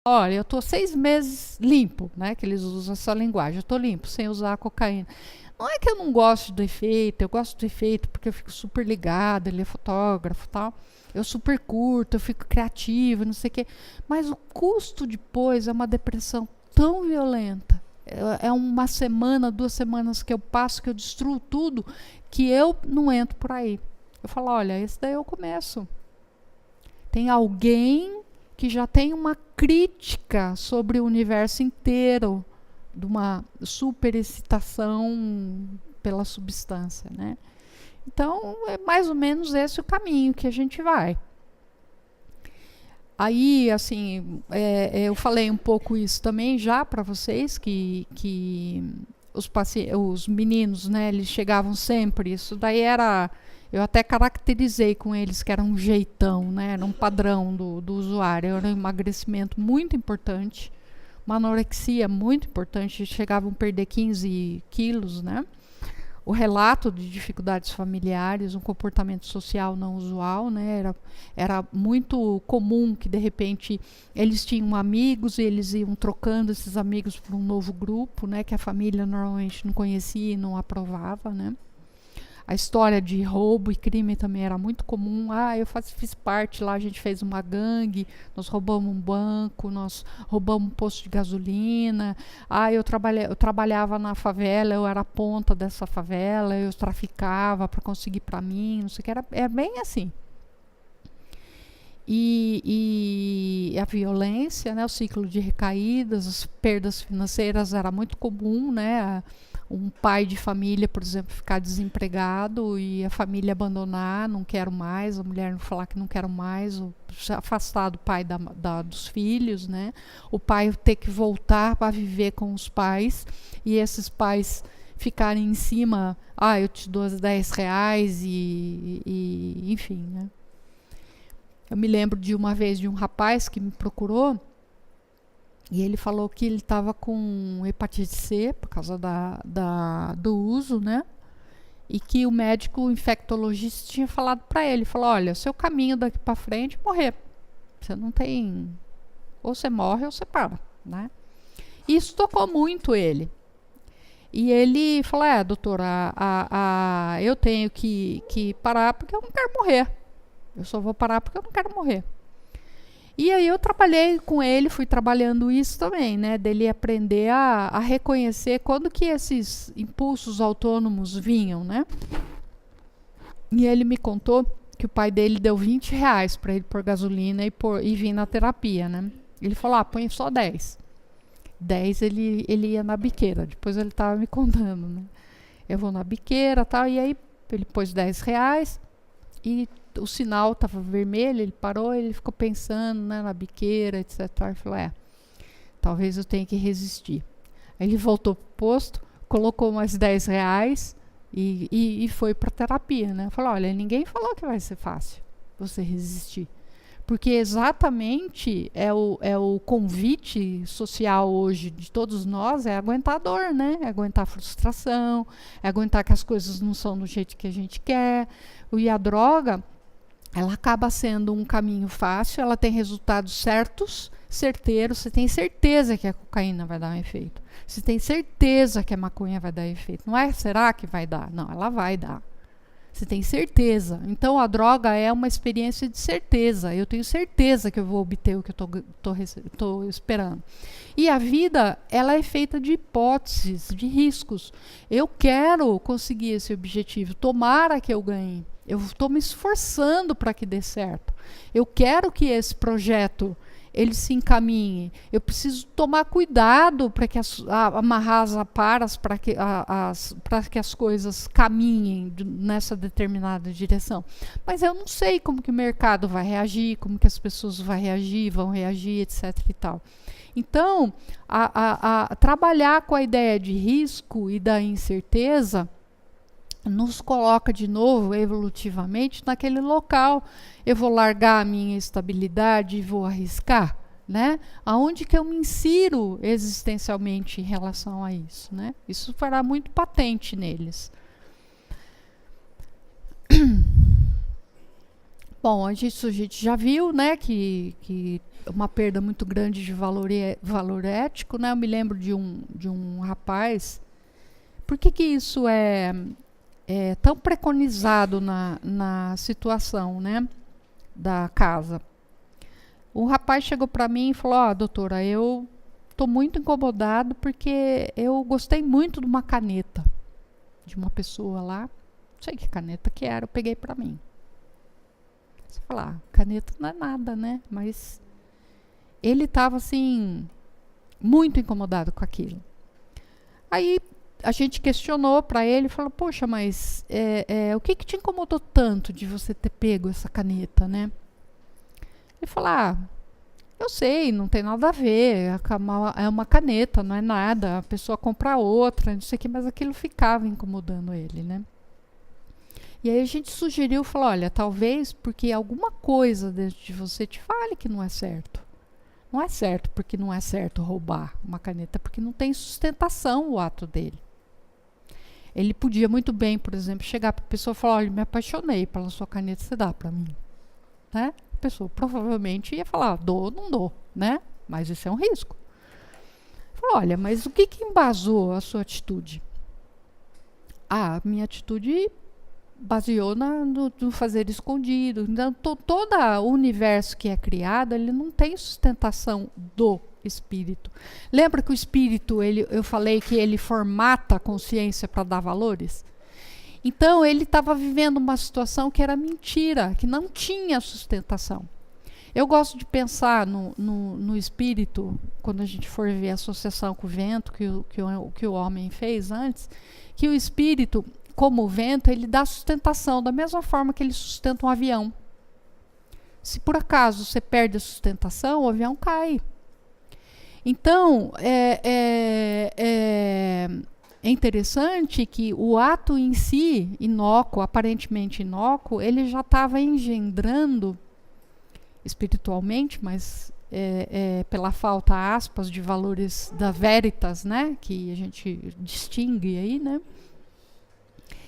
olha, eu estou 6 meses limpo, né? Que eles usam essa linguagem, eu estou limpo, sem usar a cocaína. Não é que eu não gosto do efeito, eu gosto do efeito porque eu fico super ligada, ele é fotógrafo e tal. Eu super curto, eu fico criativa, não sei o quê. Mas o custo depois é uma depressão tão violenta. É uma semana, 2 semanas que eu passo, que eu destruo tudo, que eu não entro por aí. Eu falo, olha, esse daí eu começo. Tem alguém que já tem uma crítica sobre o universo inteiro, de uma superexcitação pela substância, né? Então, é mais ou menos esse o caminho que a gente vai. Aí, assim, eu falei um pouco isso também já para vocês, que os meninos, né, eles chegavam sempre, isso daí era... Eu até caracterizei com eles que era um jeitão, né, era um padrão do usuário, era um emagrecimento muito importante, uma anorexia muito importante, chegavam a perder 15 quilos, né? O relato de dificuldades familiares, um comportamento social não usual, né? Era muito comum que, de repente, eles tinham amigos e eles iam trocando esses amigos por um novo grupo, né? Que a família normalmente não conhecia e não aprovava, né? A história de roubo e crime também era muito comum. Eu fiz parte lá, a gente fez uma gangue, nós roubamos um banco, nós roubamos um posto de gasolina. Eu trabalhava na favela, eu era a ponta dessa favela, eu traficava para conseguir para mim, não sei o que, era bem assim. E a violência, né, o ciclo de recaídas, as perdas financeiras era muito comum, né? Um pai de família, por exemplo, ficar desempregado e a família abandonar, não quero mais, a mulher não falar que não quero mais, afastar do pai dos filhos, né? O pai ter que voltar para viver com os pais e esses pais ficarem em cima, eu te dou R$10 e enfim, né? Eu me lembro de uma vez de um rapaz que me procurou e ele falou que ele estava com hepatite C por causa do uso, né? E que o médico infectologista tinha falado para ele, falou, olha, seu caminho daqui para frente é morrer. Você não tem... Ou você morre ou você para, né? Isso tocou muito ele. E ele falou, doutora, eu tenho que parar porque eu não quero morrer. Eu só vou parar porque eu não quero morrer. E aí eu trabalhei com ele, fui trabalhando isso também, né? Dele aprender a reconhecer quando que esses impulsos autônomos vinham, né? E ele me contou que o pai dele deu R$20 para ele pôr gasolina e vir na terapia, né? Ele falou, põe só 10. 10 ele ia na biqueira, depois ele estava me contando, né? Eu vou na biqueira e tal, e aí ele pôs R$10 e o sinal estava vermelho, ele parou, ele ficou pensando, né, na biqueira, etc. Ele falou, talvez eu tenha que resistir. Aí ele voltou pro posto, colocou mais R$10 e foi para terapia, né? Falou, olha, ninguém falou que vai ser fácil você resistir. Porque exatamente é o convite social hoje de todos nós, é aguentar a dor, né? É aguentar a frustração, é aguentar que as coisas não são do jeito que a gente quer. E a droga, ela acaba sendo um caminho fácil, ela tem resultados certos, certeiros, você tem certeza que a cocaína vai dar um efeito. Você tem certeza que a maconha vai dar efeito. Não é, será que vai dar? Não, ela vai dar. Você tem certeza. Então a droga é uma experiência de certeza. Eu tenho certeza que eu vou obter o que eu estou esperando. E a vida, ela é feita de hipóteses, de riscos. Eu quero conseguir esse objetivo. Tomara que eu ganhe. Eu estou me esforçando para que dê certo. Eu quero que esse projeto ele se encaminhe. Eu preciso tomar cuidado para que amarrar as aparas para que as coisas caminhem nessa determinada direção. Mas eu não sei como que o mercado vai reagir, como que as pessoas vão reagir, etc. e tal. Então, trabalhar com a ideia de risco e da incerteza nos coloca de novo evolutivamente naquele local. Eu vou largar a minha estabilidade e vou arriscar, né? Aonde que eu me insiro existencialmente em relação a isso, né? Isso fará muito patente neles. Bom, isso a gente já viu, né, que uma perda muito grande de valor ético, né? Eu me lembro de um rapaz. Por que isso é tão preconizado na situação, né, da casa? Um rapaz chegou para mim e falou: ó, doutora, eu estou muito incomodado porque eu gostei muito de uma caneta de uma pessoa lá. Não sei que caneta que era, eu peguei para mim. Você fala, caneta não é nada, né? Mas ele estava assim, muito incomodado com aquilo. Aí a gente questionou para ele e falou: poxa, mas o que te incomodou tanto de você ter pego essa caneta, né? Ele falou: ah, eu sei, não tem nada a ver, é uma caneta, não é nada, a pessoa compra outra, não sei o que, mas aquilo ficava incomodando ele, né? E aí a gente sugeriu, falou: olha, talvez porque alguma coisa dentro de você te fale que não é certo. Não é certo porque não é certo roubar uma caneta, porque não tem sustentação o ato dele. Ele podia muito bem, por exemplo, chegar para a pessoa e falar: olha, me apaixonei pela sua caneta, você dá para mim, né? A pessoa provavelmente ia falar: dou ou não dou, né? Mas isso é um risco. Falou: olha, mas o que embasou a sua atitude? Ah, a minha atitude baseou no fazer escondido. Então, todo o universo que é criado, ele não tem sustentação do espírito. Lembra que o espírito, eu falei que ele formata a consciência para dar valores? Então, ele estava vivendo uma situação que era mentira, que não tinha sustentação. Eu gosto de pensar no espírito, quando a gente for ver a associação com o vento, que o homem fez antes, que o espírito, como o vento, ele dá sustentação, da mesma forma que ele sustenta um avião. Se por acaso você perde a sustentação, o avião cai. Então, é interessante que o ato em si, inócuo, aparentemente inócuo, ele já estava engendrando, espiritualmente, mas pela falta, aspas, de valores da veritas, né, que a gente distingue aí, né?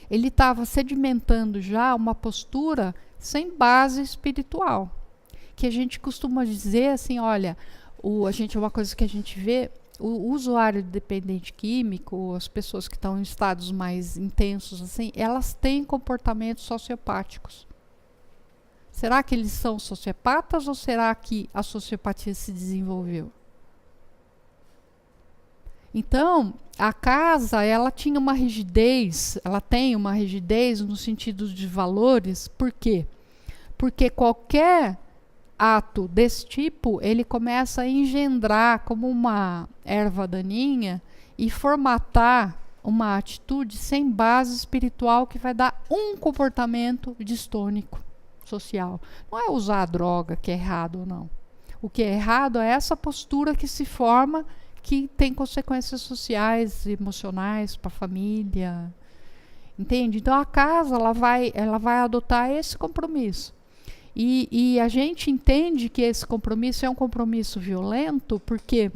Ele estava sedimentando já uma postura sem base espiritual, que a gente costuma dizer assim: olha, uma coisa que a gente vê, o usuário dependente químico, as pessoas que estão em estados mais intensos, assim, elas têm comportamentos sociopáticos. Será que eles são sociopatas ou será que a sociopatia se desenvolveu? Então, a casa, ela tinha uma rigidez, ela tem uma rigidez no sentido de valores. Por quê? Porque qualquer ato desse tipo, ele começa a engendrar como uma erva daninha e formatar uma atitude sem base espiritual que vai dar um comportamento distônico social. Não é usar a droga que é errado ou não. O que é errado é essa postura que se forma, que tem consequências sociais, emocionais para a família, entende? Então a casa ela vai adotar esse compromisso e a gente entende que esse compromisso é um compromisso violento porque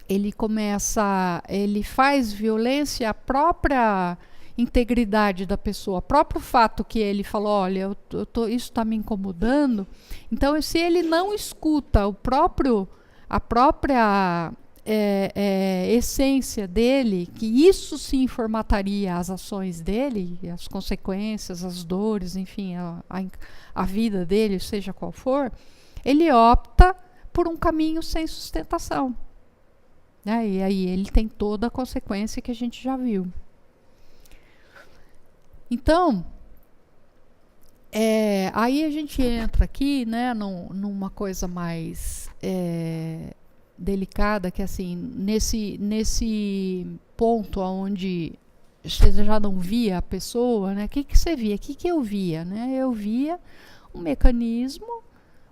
ele faz violência à própria integridade da pessoa, o próprio fato que ele falou: olha, isso está me incomodando. Então, se ele não escuta a própria essência dele, que isso sim formataria as ações dele, as consequências, as dores, enfim, a vida dele, seja qual for, ele opta por um caminho sem sustentação. Né? E aí ele tem toda a consequência que a gente já viu. Então, aí a gente entra aqui, né, numa coisa mais delicada, que assim, nesse ponto onde você já não via a pessoa, né? O que você via? O que eu via? Né? Eu via um mecanismo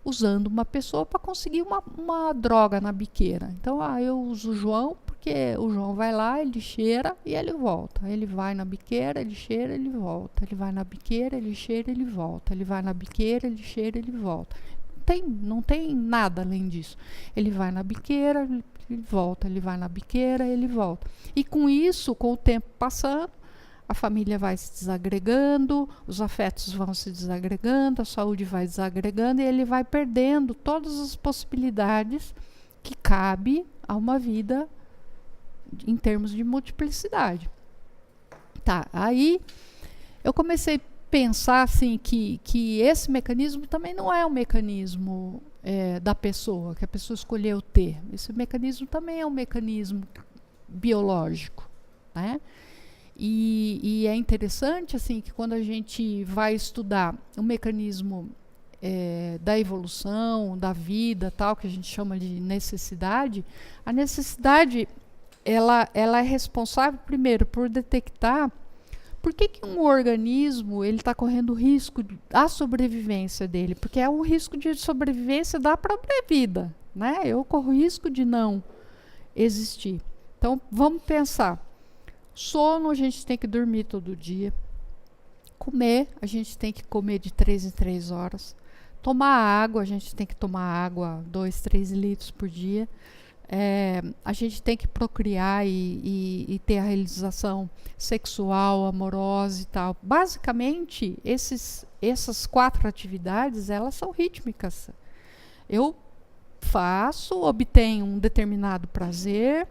usando uma pessoa para conseguir uma droga na biqueira. Então, eu uso o João, porque o João vai lá, ele cheira e ele volta. Ele vai na biqueira, ele cheira, ele volta. Ele vai na biqueira, ele cheira, ele volta. Ele vai na biqueira, ele cheira, ele volta. Não tem nada além disso. Ele vai na biqueira, ele volta. Ele vai na biqueira, ele volta. E com isso, com o tempo passando, a família vai se desagregando, os afetos vão se desagregando, a saúde vai desagregando e ele vai perdendo todas as possibilidades que cabe a uma vida em termos de multiplicidade. Tá, aí eu comecei a pensar assim que esse mecanismo também não é um mecanismo da pessoa, que a pessoa escolheu ter. Esse mecanismo também é um mecanismo biológico, né? E é interessante assim que quando a gente vai estudar o mecanismo da evolução, da vida, tal, que a gente chama de necessidade, a necessidade ela é responsável primeiro por detectar por que um organismo ele está correndo risco da sobrevivência dele, porque é um risco de sobrevivência da própria vida, né? Eu corro risco de não existir. Então vamos pensar. Sono, a gente tem que dormir todo dia. Comer, a gente tem que comer de 3 em 3 horas. Tomar água, a gente tem que tomar água 2, 3 litros por dia. A gente tem que procriar e ter a realização sexual, amorosa e tal. Basicamente, essas 4 atividades, elas são rítmicas. Eu faço, obtenho um determinado prazer,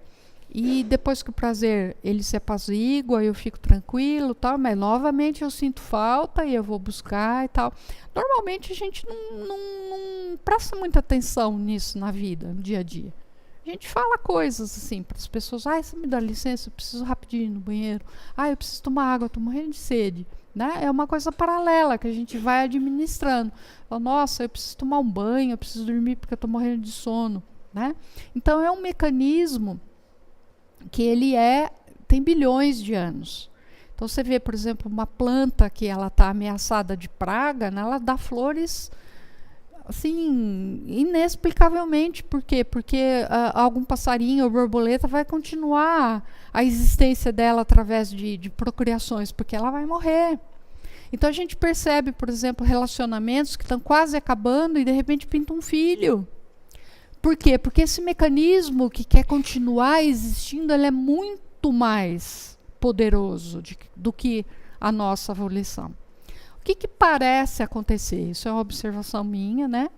e depois que o prazer ele se apazigua, eu fico tranquilo, tal, mas novamente eu sinto falta e eu vou buscar e tal. Normalmente a gente não presta muita atenção nisso na vida, no dia a dia. A gente fala coisas assim para as pessoas: você me dá licença, eu preciso rapidinho ir no banheiro. Eu preciso tomar água, eu tô morrendo de sede. Né? É uma coisa paralela que a gente vai administrando. Nossa, eu preciso tomar um banho, eu preciso dormir porque eu tô morrendo de sono. Né? Então é um mecanismo que ele tem bilhões de anos. Então você vê, por exemplo, uma planta que ela está ameaçada de praga, né, ela dá flores assim, inexplicavelmente. Por quê? Porque algum passarinho ou borboleta vai continuar a existência dela através de procriações, porque ela vai morrer. Então a gente percebe, por exemplo, relacionamentos que estão quase acabando e de repente pinta um filho. Por quê? Porque esse mecanismo que quer continuar existindo, ele é muito mais poderoso do que a nossa evolução. O que parece acontecer? Isso é uma observação minha, né?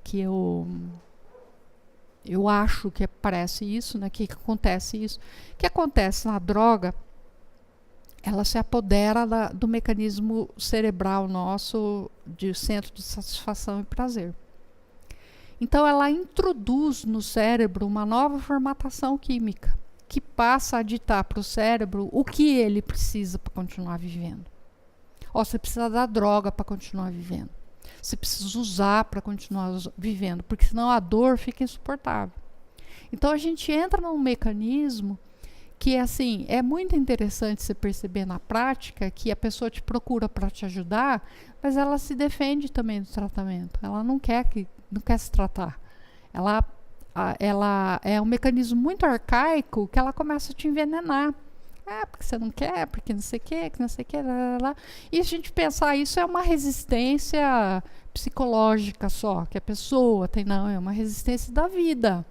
Que eu acho que parece isso, né? Que acontece isso. O que acontece na droga? Ela se apodera do mecanismo cerebral nosso de centro de satisfação e prazer. Então ela introduz no cérebro uma nova formatação química que passa a ditar para o cérebro o que ele precisa para continuar vivendo. Você precisa da droga para continuar vivendo. Você precisa usar para continuar vivendo, porque senão a dor fica insuportável. Então a gente entra num mecanismo que assim, é muito interessante você perceber na prática que a pessoa te procura para te ajudar, mas ela se defende também do tratamento. Ela não quer se tratar. Ela é um mecanismo muito arcaico que ela começa a te envenenar. Porque você não quer, porque não sei o que não sei o que. E a gente pensar isso é uma resistência psicológica só, que a pessoa tem, não, é uma resistência da vida.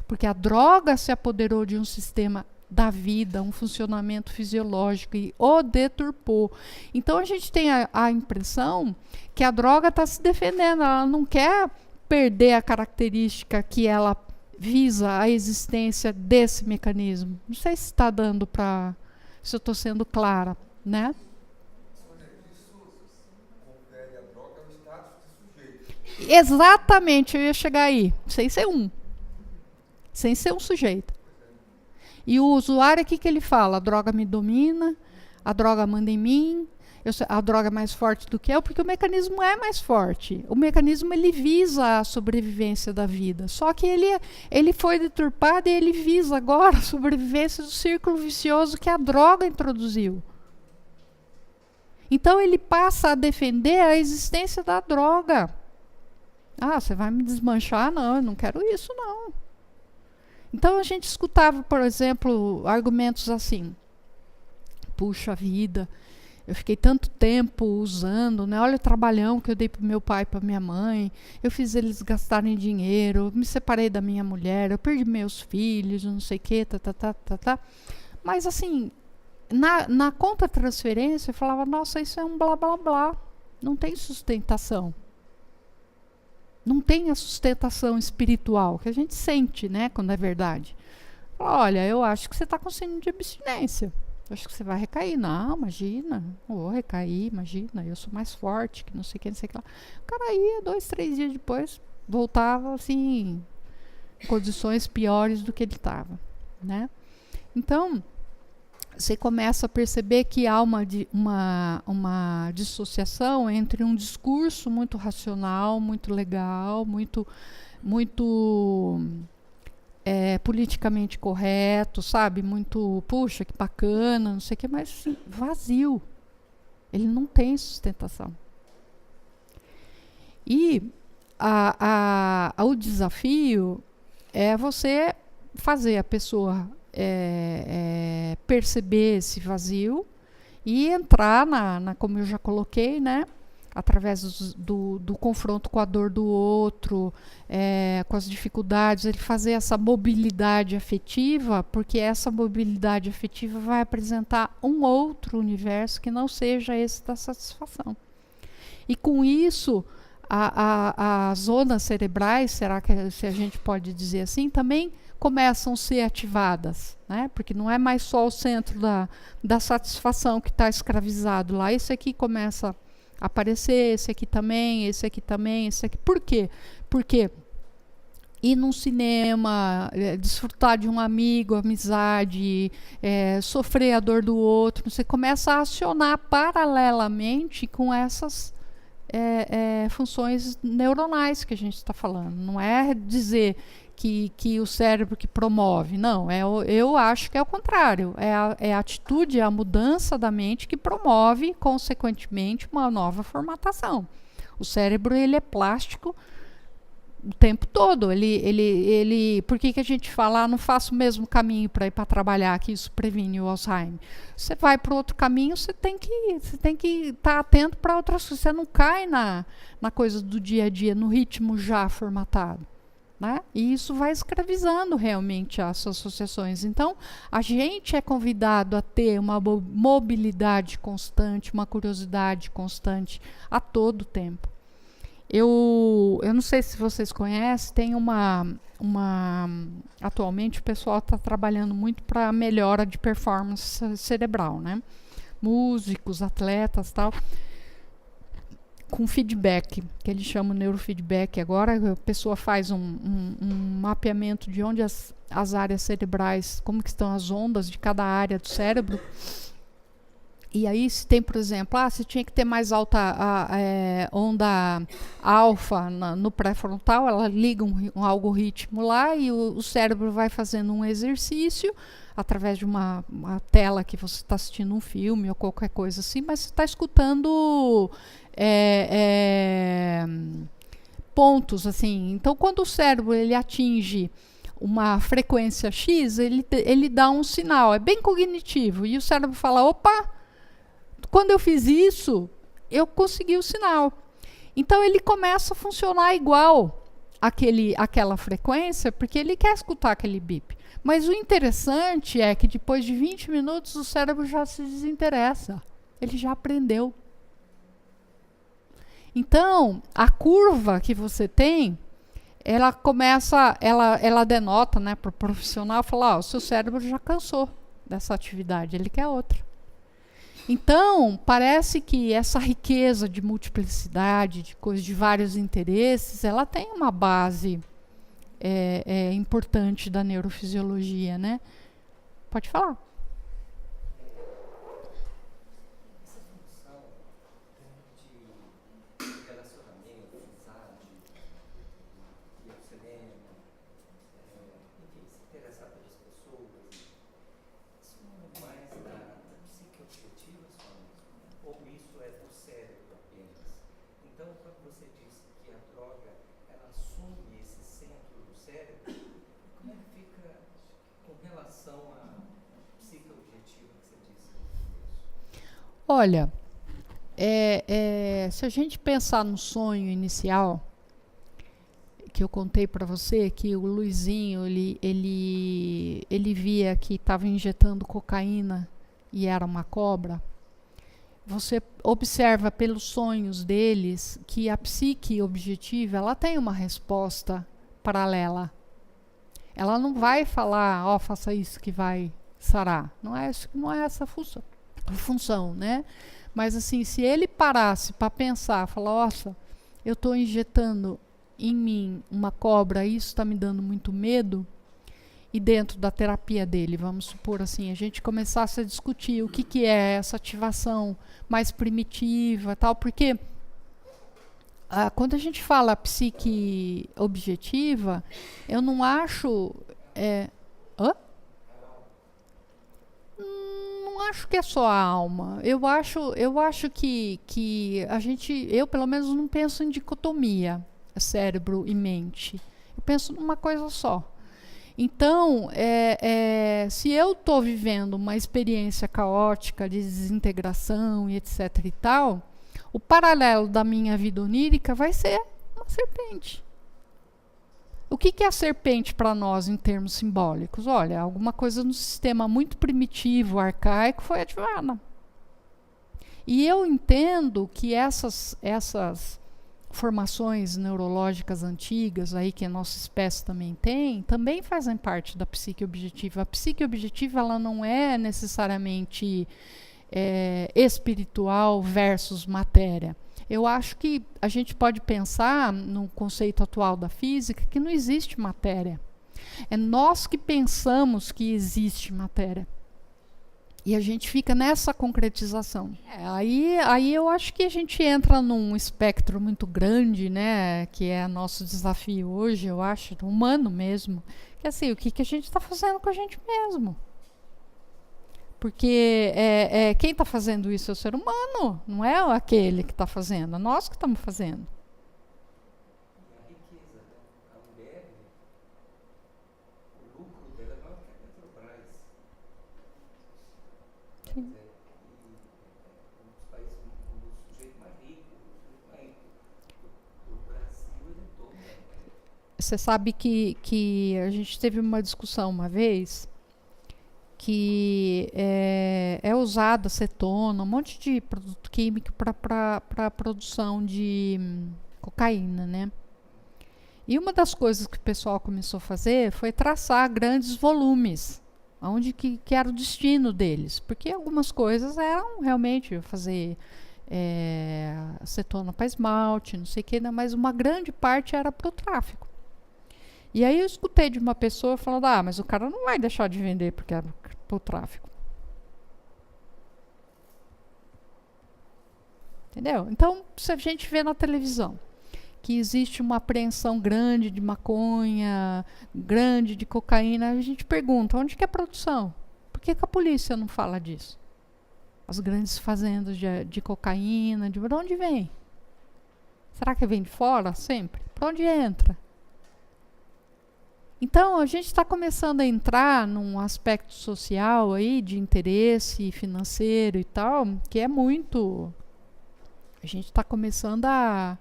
Porque a droga se apoderou de um sistema da vida, um funcionamento fisiológico e o deturpou. Então a gente tem a impressão que a droga está se defendendo, ela não quer perder a característica que ela visa a existência desse mecanismo. Não sei se está dando para... se eu estou sendo clara, né? Exatamente, eu ia chegar aí, sem ser um sujeito. E o usuário, o que ele fala? A droga me domina, a droga manda em mim, a droga é mais forte do que eu, porque o mecanismo é mais forte. O mecanismo ele visa a sobrevivência da vida, só que ele foi deturpado e ele visa agora a sobrevivência do círculo vicioso que a droga introduziu. Então ele passa a defender a existência da droga. Você vai me desmanchar? Não, eu não quero isso não. Então a gente escutava, por exemplo, argumentos assim: puxa vida, eu fiquei tanto tempo usando, né? Olha o trabalhão que eu dei para meu pai e para minha mãe. Eu fiz eles gastarem dinheiro, eu me separei da minha mulher, eu perdi meus filhos, não sei o que, tá. Mas assim, na conta transferência, eu falava, nossa, isso é um blá blá blá. Não tem sustentação. Não tem a sustentação espiritual que a gente sente, né, quando é verdade. Olha, eu acho que você está com síndrome de abstinência. Eu acho que você vai recair. Não, imagina. Eu vou recair, imagina. Eu sou mais forte, que não sei o que, não sei o que lá. O cara ia, 2, 3 dias depois, voltava assim, em condições piores do que ele estava, né? Então, você começa a perceber que há uma dissociação entre um discurso muito racional, muito legal, muito politicamente correto, sabe? Muito, puxa, que bacana, não sei o que, mas assim, vazio. Ele não tem sustentação. E o desafio é você fazer a pessoa perceber esse vazio e entrar como eu já coloquei, né? Através do confronto com a dor do outro, com as dificuldades, ele fazer essa mobilidade afetiva, porque essa mobilidade afetiva vai apresentar um outro universo que não seja esse da satisfação. E com isso, as zonas cerebrais, será que se a gente pode dizer assim, também começam a ser ativadas, né? Porque não é mais só o centro da satisfação que está escravizado lá. Esse aqui começa a aparecer, esse aqui também, esse aqui também, esse aqui. Por quê? Porque ir num cinema, desfrutar de um amigo, amizade, sofrer a dor do outro, você começa a acionar paralelamente com essas funções neuronais que a gente está falando. Não é dizer que o cérebro que promove, não, eu acho que é o contrário, é a atitude, é a mudança da mente que promove, consequentemente, uma nova formatação. O cérebro, ele é plástico o tempo todo. Por que a gente fala, não faço o mesmo caminho para ir para trabalhar, que isso previne o Alzheimer? Você vai para outro caminho, você tem que estar atento para outras coisas. Você não cai na coisa do dia a dia, no ritmo já formatado, né? E isso vai escravizando realmente as associações. Então, a gente é convidado a ter uma mobilidade constante, uma curiosidade constante a todo tempo. Eu não sei se vocês conhecem, tem atualmente o pessoal está trabalhando muito para melhora de performance cerebral, né? Músicos, atletas, tal, com feedback, que eles chamam neurofeedback. Agora a pessoa faz um mapeamento de onde as áreas cerebrais, como que estão as ondas de cada área do cérebro. E aí, se tem, por exemplo, se tinha que ter mais alta onda alfa no pré-frontal, ela liga um algoritmo lá e o cérebro vai fazendo um exercício através de uma tela que você está assistindo um filme ou qualquer coisa assim, mas você está escutando pontos, assim. Então, quando o cérebro ele atinge uma frequência X, ele dá um sinal, é bem cognitivo, e o cérebro fala, opa, quando eu fiz isso, eu consegui o sinal. Então ele começa a funcionar igual aquela frequência, porque ele quer escutar aquele bip. Mas o interessante é que depois de 20 minutos o cérebro já se desinteressa. Ele já aprendeu. Então, a curva que você tem, ela começa, ela denota, né, para o profissional, falar, o seu cérebro já cansou dessa atividade, ele quer outra. Então, parece que essa riqueza de multiplicidade, de coisas de vários interesses, ela tem uma base importante da neurofisiologia, né? Pode falar. Essa função de relacionamento, amizade, ir ao cinema, enfim, se interessar pelas pessoas, isso não é mais da psique objetiva só mesmo, né? Ou isso é do cérebro apenas? Então, quando você diz que a droga ela assume esse centro do cérebro, como é que fica com relação à Olha, se a gente pensar no sonho inicial, que eu contei para você, que o Luizinho, ele via que estava injetando cocaína e era uma cobra, você observa pelos sonhos deles que a psique objetiva, ela tem uma resposta paralela. Ela não vai falar, ó, faça isso que vai sarar. Não é essa a função, né? Mas assim, se ele parasse para pensar, falar, nossa, eu estou injetando em mim uma cobra, isso está me dando muito medo, e dentro da terapia dele, vamos supor assim, a gente começasse a discutir o que é essa ativação mais primitiva, tal, porque quando a gente fala psique objetiva, eu não acho não acho que é só a alma. Eu acho que eu pelo menos não penso em dicotomia, cérebro e mente. Eu penso numa coisa só. Então, se eu estou vivendo uma experiência caótica de desintegração e etc e tal, o paralelo da minha vida onírica vai ser uma serpente. O que é a serpente para nós em termos simbólicos? Olha, alguma coisa no sistema muito primitivo, arcaico, foi ativada. E eu entendo que essas formações neurológicas antigas aí que a nossa espécie também tem, também fazem parte da psique objetiva. A psique objetiva, ela não é necessariamente espiritual versus matéria. Eu acho que a gente pode pensar no conceito atual da física que não existe matéria. É nós que pensamos que existe matéria. E a gente fica nessa concretização. Aí eu acho que a gente entra num espectro muito grande, né? Que é nosso desafio hoje, eu acho, humano mesmo. Que é assim, o que a gente está fazendo com a gente mesmo? Porque quem está fazendo isso é o ser humano, não é aquele que está fazendo, é nós que estamos fazendo. E a riqueza, né? A Ambev, o lucro dela é maior que a Petrobras. Sim. Um dos países, o sujeito mais rico, do Brasil, ele toma. Você sabe que a gente teve uma discussão uma vez que é usado acetona, um monte de produto químico para a produção de cocaína, né? E uma das coisas que o pessoal começou a fazer foi traçar grandes volumes, onde que era o destino deles, porque algumas coisas eram realmente fazer acetona para esmalte, não sei o que, mas uma grande parte era para o tráfico. E aí eu escutei de uma pessoa falando, mas o cara não vai deixar de vender porque é para o tráfico. Entendeu? Então, se a gente vê na televisão que existe uma apreensão grande de maconha, grande de cocaína, a gente pergunta, onde que é a produção? Por que a polícia não fala disso? As grandes fazendas de cocaína, de onde vem? Será que vem de fora sempre? Para onde entra? Então, a gente está começando a entrar num aspecto social aí, de interesse financeiro e tal, que é muito... A gente está começando a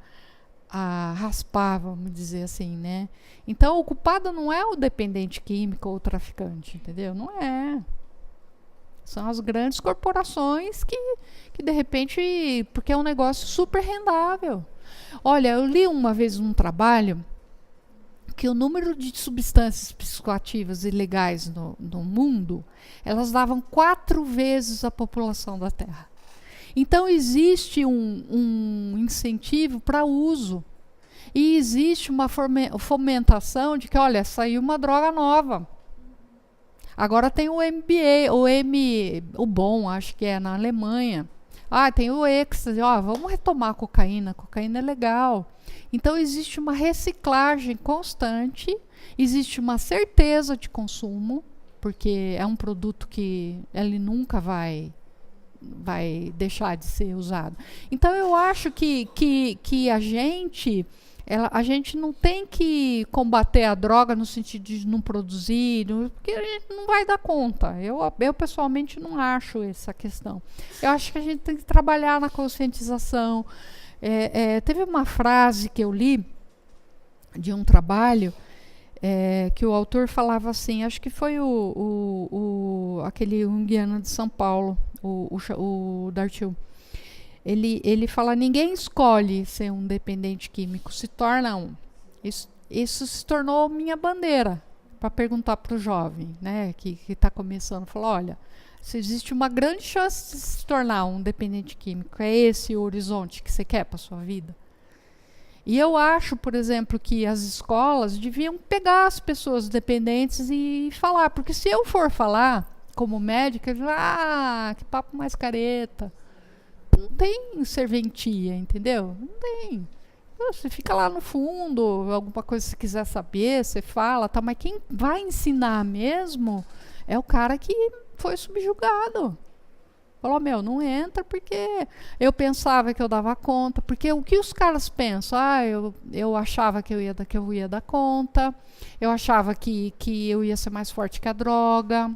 raspar, vamos dizer assim, né? Então, o culpado não é o dependente químico ou o traficante, entendeu? Não é. São as grandes corporações que de repente... Porque é um negócio super rendável. Olha, eu li uma vez um trabalho que o número de substâncias psicoativas ilegais no mundo, elas davam 4 vezes a população da Terra. Então, existe um incentivo para uso. E existe uma fomentação de que, olha, saiu uma droga nova. Agora tem o MBA, o bom, acho que é na Alemanha. Tem o êxtase, vamos retomar a cocaína é legal. Então, existe uma reciclagem constante, existe uma certeza de consumo, porque é um produto que ele nunca vai deixar de ser usado. Então, eu acho que a gente a gente não tem que combater a droga no sentido de não produzir, porque a gente não vai dar conta. Eu pessoalmente não acho essa questão. Eu acho que a gente tem que trabalhar na conscientização. Teve uma frase que eu li de um trabalho que o autor falava assim, acho que foi aquele Jungiano de São Paulo, o Dartil. Ele fala, ninguém escolhe ser um dependente químico, se torna um. Isso se tornou minha bandeira para perguntar para o jovem, né, que está começando. Falou, olha, se existe uma grande chance de se tornar um dependente químico, é esse o horizonte que você quer para sua vida? E eu acho, por exemplo, que as escolas deviam pegar as pessoas dependentes e falar, porque se eu for falar como médica, que papo mais careta. Não tem serventia, entendeu? Não tem. Você fica lá no fundo, alguma coisa que você quiser saber, você fala, tá, mas quem vai ensinar mesmo é o cara que foi subjugado. Falou, não entra porque eu pensava que eu dava conta. Porque o que os caras pensam? Eu achava que eu ia dar conta, eu achava que eu ia ser mais forte que a droga.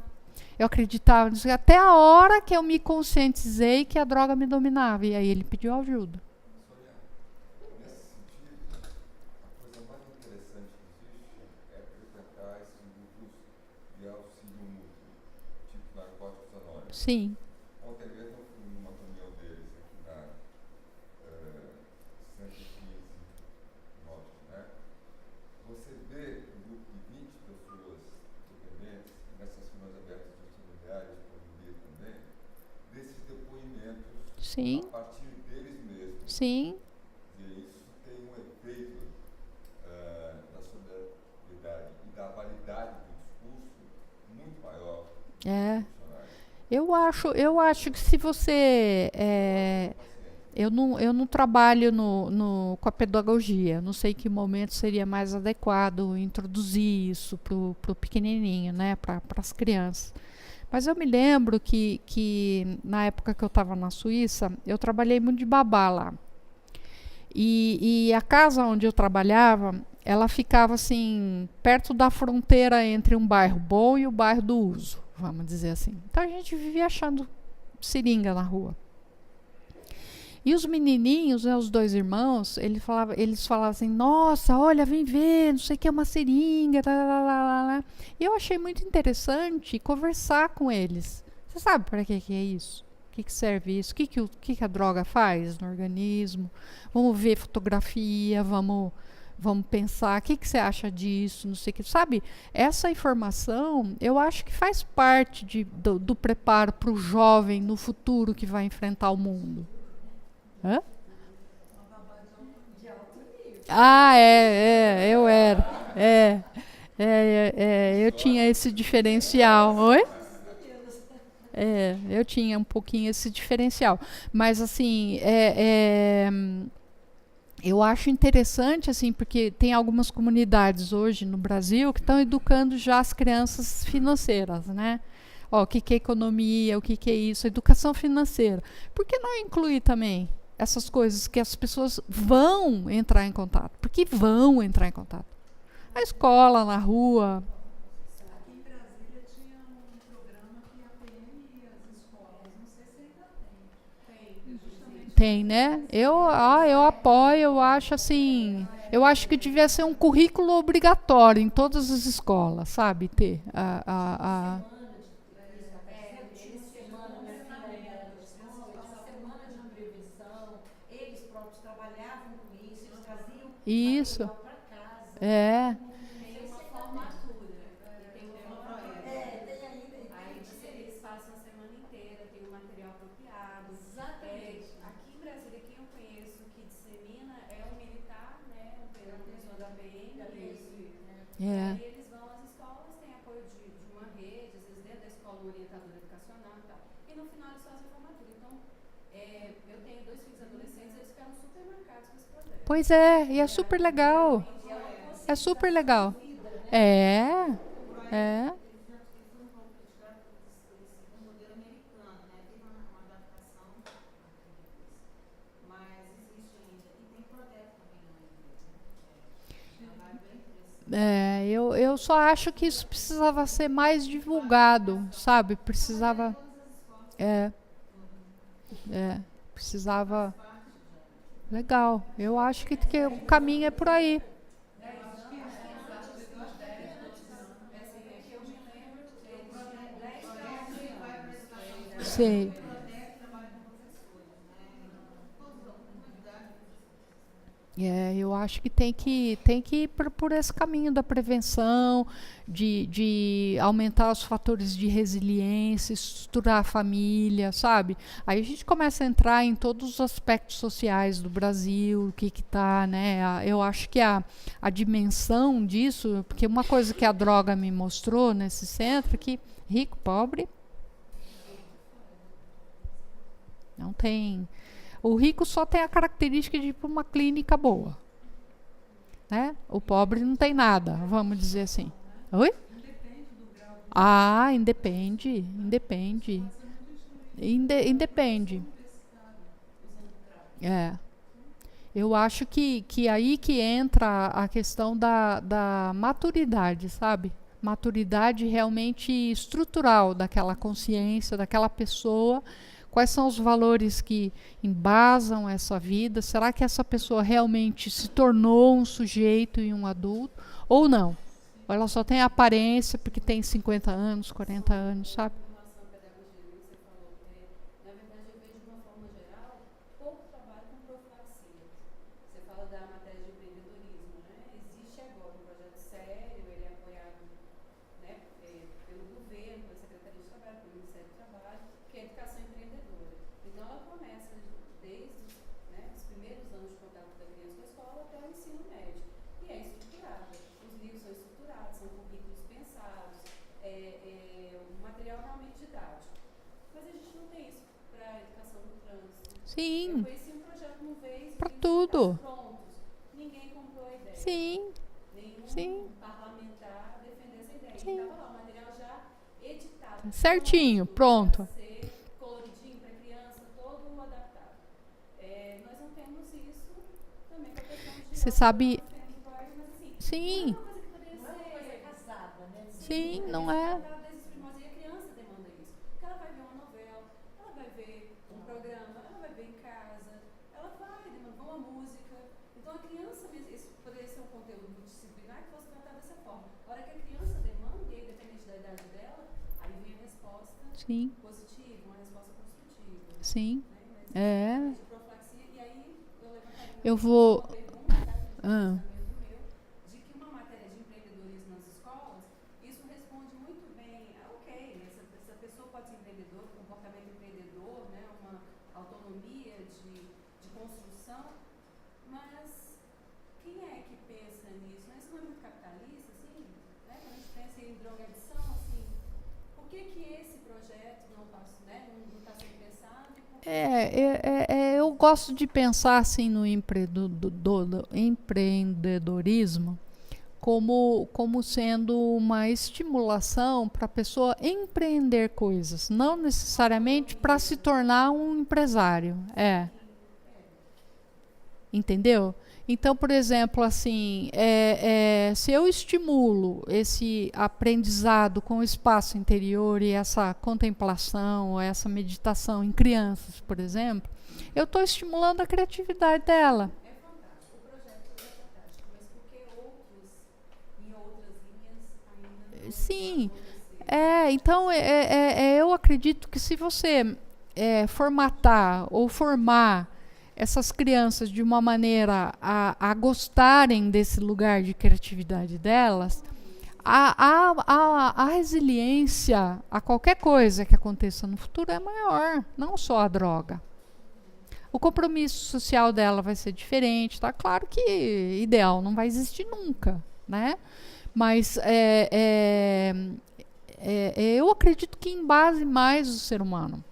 Eu acreditava nisso até a hora que eu me conscientizei que a droga me dominava. E aí ele pediu ajuda. Sônia, nesse sentido, a coisa mais interessante que existe é frequentar esses grupos de auxílio mútuo, tipo Narcóticos Anônimos. Sim. Ontem mesmo eu fui numa reunião deles aqui na 115 Norte, né? Você vê um grupo de 20 pessoas dependentes, nessas reuniões abertas dos familiares, por dia também, desses depoimentos Sim. a partir deles mesmos. Sim. E isso tem um efeito da solidariedade e da validade do discurso muito maior. Eu acho que se você eu não trabalho com a pedagogia. Não sei que momento seria mais adequado introduzir isso pro pequenininho, né, para as crianças. Mas eu me lembro que na época que eu estava na Suíça, eu trabalhei muito de babá lá. E a casa onde eu trabalhava, ela ficava assim, perto da fronteira entre um bairro bom e o bairro do uso, vamos dizer assim. Então a gente vivia achando seringa na rua. E os menininhos, né, os dois irmãos, eles falavam assim, nossa, olha, vem ver, não sei o que é uma seringa, tá, tá, tá, tá. E eu achei muito interessante conversar com eles. Você sabe para que é isso? O que serve isso? O que a droga faz no organismo? Vamos ver fotografia, vamos pensar, o que você acha disso, não sei o que. Sabe, essa informação, eu acho que faz parte do preparo para o jovem no futuro que vai enfrentar o mundo. Hã? Eu era. Eu tinha esse diferencial. Oi? Eu tinha um pouquinho esse diferencial. Mas, assim, eu acho interessante, assim, porque tem algumas comunidades hoje no Brasil que estão educando já as crianças financeiras, né? O que é economia, o que é isso, educação financeira. Por que não incluir também essas coisas que as pessoas vão entrar em contato? Porque vão entrar em contato. Na escola, na rua. Aqui em Brasília tinha um programa que a PM e as escolas, não sei se ainda tem. Tem, né? Eu apoio, eu acho assim. Eu acho que devia ser um currículo obrigatório em todas as escolas, sabe? Ter Isso. É. Tem uma formatura. Tem uma formatura. Aí eles passam a semana inteira, tem um material apropriado. Exatamente. Aqui em Brasília, quem eu conheço que dissemina é um militar, né? Uma pessoa da PM. Aí eles vão às escolas, têm apoio de uma rede, às vezes dentro da escola, um orientador educacional e tal. E no final eles fazem a formatura. Então, eu tenho 2 filhos adolescentes, eles ficaram super marcados com esse projeto. Pois é, e é super legal. É super legal. É. Eu só acho que isso precisava ser mais divulgado, sabe? Precisava. É, precisava. Legal. Eu acho que o caminho é por aí. Sei. Eu acho que tem que ir por esse caminho da prevenção, de aumentar os fatores de resiliência, estruturar a família, sabe? Aí a gente começa a entrar em todos os aspectos sociais do Brasil, o que tá, né? Eu acho que a dimensão disso, porque uma coisa que a droga me mostrou nesse centro é que rico, pobre, não tem. O rico só tem a característica de ir para uma clínica boa, né? O pobre não tem nada, vamos dizer assim. Oi? Independe. Eu acho que aí que entra a questão da maturidade, sabe? Maturidade realmente estrutural daquela consciência, daquela pessoa. Quais são os valores que embasam essa vida? Será que essa pessoa realmente se tornou um sujeito e um adulto? Ou não? Ou ela só tem a aparência porque tem 50 anos, 40 anos, sabe? Sim. Para tudo. Ninguém comprou a ideia. Sim. Nenhum parlamentar defendeu essa ideia. Sim. Estava lá o material já editado. Certinho, pronto. Ser coloridinho para criança, todo adaptado. Nós não temos isso também para questão de. Você sabe. Sim. Não é uma coisa que poderia ser casada, né? Sim, não é. Sim. Positiva, uma resposta construtiva. Sim. Né? Eu vou. De que uma matéria de empreendedorismo nas escolas, isso responde muito bem. Ok, essa pessoa pode ser empreendedora, comportamento empreendedor, né? Uma autonomia de construção, mas quem é que pensa nisso? Isso não é muito capitalista, assim? Né? Quando a gente pensa em drogadição, assim, por que esse projeto não está sendo pensado? Eu gosto de pensar assim no empreendedorismo como sendo uma estimulação para a pessoa empreender coisas, não necessariamente para se tornar um empresário. Entendeu? Então, por exemplo, assim, se eu estimulo esse aprendizado com o espaço interior e essa contemplação, essa meditação em crianças, por exemplo, eu estou estimulando a criatividade dela. É fantástico, o projeto é fantástico, mas por que outros, em outras linhas, ainda não? Sim, então eu acredito que se você formatar ou formar essas crianças de uma maneira a gostarem desse lugar de criatividade delas, a resiliência a qualquer coisa que aconteça no futuro é maior, não só a droga. O compromisso social dela vai ser diferente, tá? Claro que ideal não vai existir nunca, né? Mas eu acredito que embase mais o ser humano.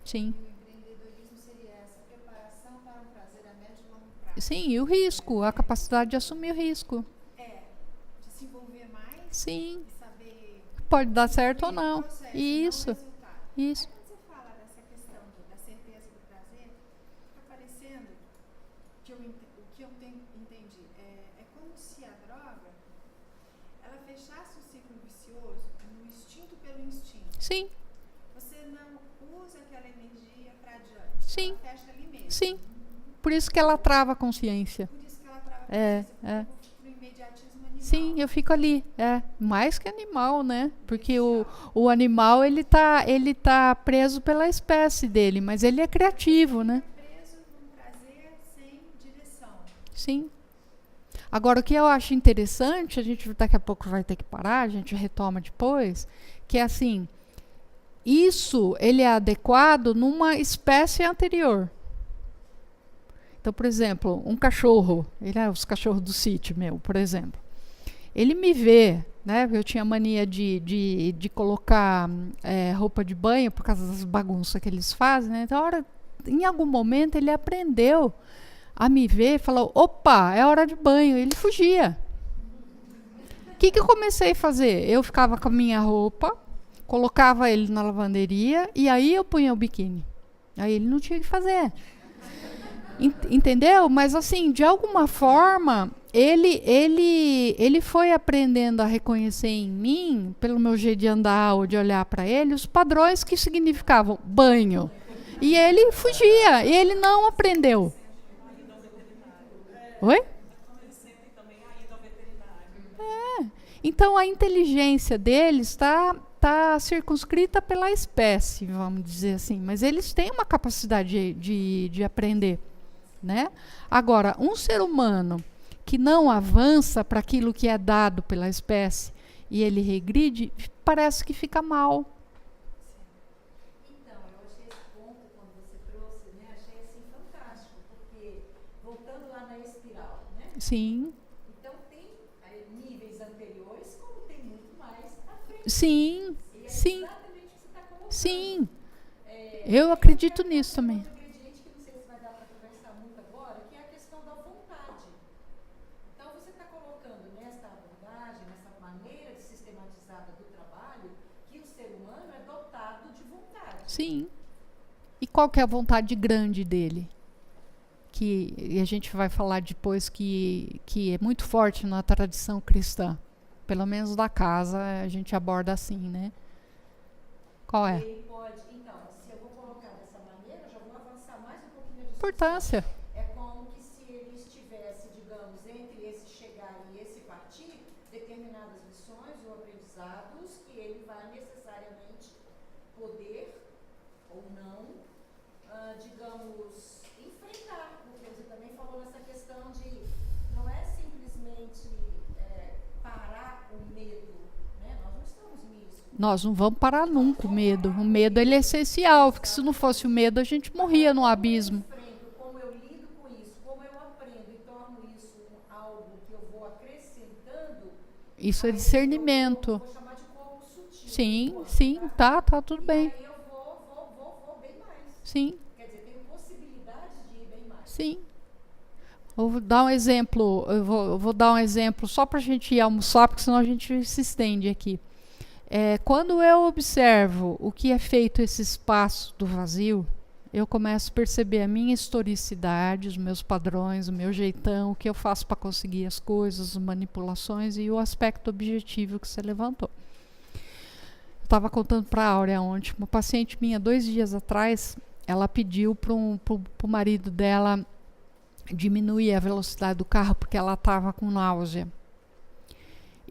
Sim. E o empreendedorismo seria essa preparação para um prazer a médio e longo prazo. Sim, e o risco, a capacidade de assumir o risco. De se envolver mais. Sim. E saber pode dar certo ou o não. processo, não o Isso, resultado. isso. Aí quando você fala dessa questão da certeza do prazer, está parecendo que o que eu entendi é como se a droga ela fechasse o ciclo vicioso no instinto pelo instinto. Sim, Você não usa aquela energia para adiante. Sim. Ela fecha ali mesmo. sim. Por isso que ela trava a consciência. Por isso que ela trava a É, consciência, pro imediatismo animal. Sim, eu fico ali. Mais que animal, né? Porque o animal, ele tá preso pela espécie dele, mas ele é criativo, né? Preso num prazer sem direção. Sim. Agora, o que eu acho interessante, a gente daqui a pouco vai ter que parar, a gente retoma depois, que é assim, isso, ele é adequado numa espécie anterior. Então, por exemplo, um cachorro, os cachorros do sítio meu, por exemplo, ele me vê, né? Eu tinha mania de colocar roupa de banho por causa das bagunças que eles fazem, né? Então, em algum momento, ele aprendeu a me ver e falou, opa, é hora de banho. Ele fugia. O que eu comecei a fazer? Eu ficava com a minha roupa, colocava ele na lavanderia e aí eu punha o biquíni. Aí ele não tinha o que fazer. Entendeu? Mas assim, de alguma forma, ele foi aprendendo a reconhecer em mim, pelo meu jeito de andar ou de olhar para ele, os padrões que significavam banho. E ele fugia, e ele não aprendeu. Oi? Então a inteligência deles está circunscrita pela espécie, vamos dizer assim, mas eles têm uma capacidade de aprender. Né? Agora, um ser humano que não avança para aquilo que é dado pela espécie e ele regride, parece que fica mal. Então, eu achei esse ponto, quando você trouxe, né, achei assim fantástico, porque voltando lá na espiral, né? Sim. Então tem níveis anteriores, como tem muito mais à frente. Sim, E é sim, exatamente o que você está colocando. sim. Eu acredito nisso também. Sim. E qual que é a vontade grande dele? E a gente vai falar depois que é muito forte na tradição cristã. Pelo menos da casa, a gente aborda assim, né? Qual é? Ele pode, então, se eu vou colocar dessa maneira, eu já vou avançar mais um pouquinho a discussão. Importância. É como que se ele estivesse, digamos, entre esse chegar e esse partir, determinadas lições ou aprendizados que ele vai necessariamente poder ou não, digamos, enfrentar, porque você também falou nessa questão de não é simplesmente parar o medo, né? Nós não estamos nisso. Nós não vamos parar nunca o medo. O medo ele é essencial, porque se não fosse o medo, a gente morria no abismo. Como eu lido com isso, como eu aprendo e torno isso algo que eu vou acrescentando. Isso é discernimento. Eu vou chamar de corpo sutil. Sim, tá tudo bem. E aí eu vou bem mais. Sim. Quer dizer, tenho possibilidade de ir bem mais. Sim. Eu vou dar um exemplo, eu vou dar um exemplo só para a gente ir almoçar, porque senão a gente se estende aqui. Quando eu observo o que é feito esse espaço do vazio, eu começo a perceber a minha historicidade, os meus padrões, o meu jeitão, o que eu faço para conseguir as coisas, as manipulações e o aspecto objetivo que você levantou. Eu estava contando para a Áurea ontem, uma paciente minha, 2 dias atrás, ela pediu para o marido dela diminuir a velocidade do carro porque ela estava com náusea.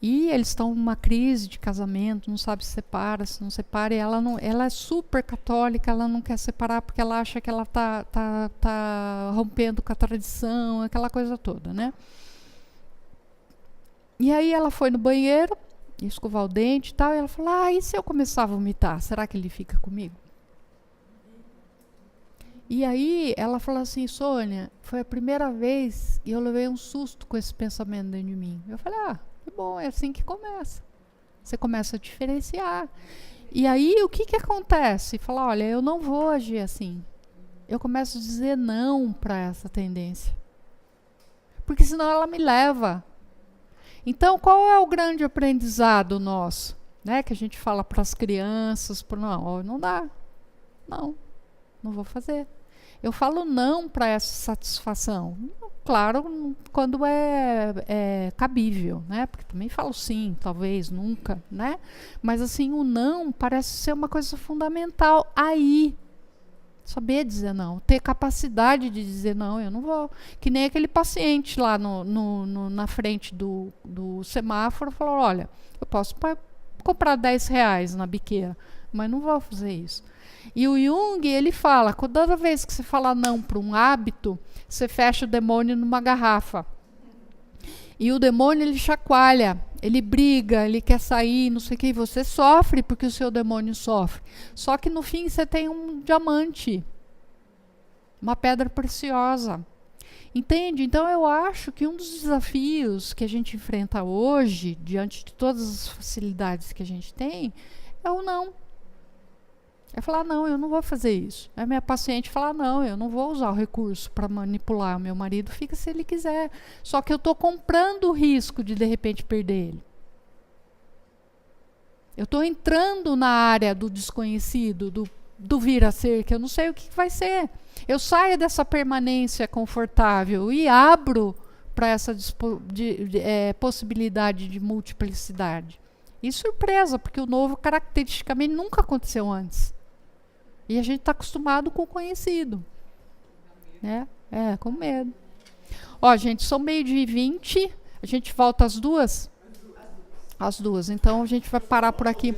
E eles estão numa crise de casamento, não sabe se separa, se não separa, e ela é super católica, ela não quer separar porque ela acha que ela tá rompendo com a tradição, aquela coisa toda, né? E aí ela foi no banheiro, escovar o dente e tal, e ela falou, e se eu começar a vomitar, será que ele fica comigo? E aí ela falou assim, Sônia, foi a primeira vez e eu levei um susto com esse pensamento dentro de mim. Eu falei, que bom, é assim que começa. Você começa a diferenciar. E aí o que acontece? Fala, olha, eu não vou agir assim. Eu começo a dizer não para essa tendência. Porque senão ela me leva. Então qual é o grande aprendizado nosso? né? Que a gente fala para as crianças, não, não dá. Não vou fazer. Eu falo não para essa satisfação. Claro, quando é cabível, né? Porque também falo sim, talvez, nunca, né? Mas assim, o não parece ser uma coisa fundamental aí. Saber dizer não, ter capacidade de dizer não, eu não vou. Que nem aquele paciente lá na frente do semáforo falou, olha, eu posso comprar R$10 na biqueira, mas não vou fazer isso. E o Jung, ele fala, toda vez que você fala não para um hábito, você fecha o demônio numa garrafa. E o demônio, ele chacoalha, ele briga, ele quer sair, não sei o que, e você sofre porque o seu demônio sofre. Só que no fim você tem um diamante, uma pedra preciosa. Entende? Então eu acho que um dos desafios que a gente enfrenta hoje, diante de todas as facilidades que a gente tem, é o não. É falar, não, eu não vou fazer isso. Aí minha paciente fala, não, eu não vou usar o recurso para manipular o meu marido, fica se ele quiser. Só que eu estou comprando o risco de repente perder ele. Eu estou entrando na área do desconhecido, do vir a ser, que eu não sei o que vai ser. Eu saio dessa permanência confortável e abro para essa possibilidade de multiplicidade. E surpresa, porque o novo caracteristicamente nunca aconteceu antes. E a gente está acostumado com o conhecido. Né? Com medo. Ó, gente, são 12:20. A gente volta às 2? Às 2. Então a gente vai parar por aqui.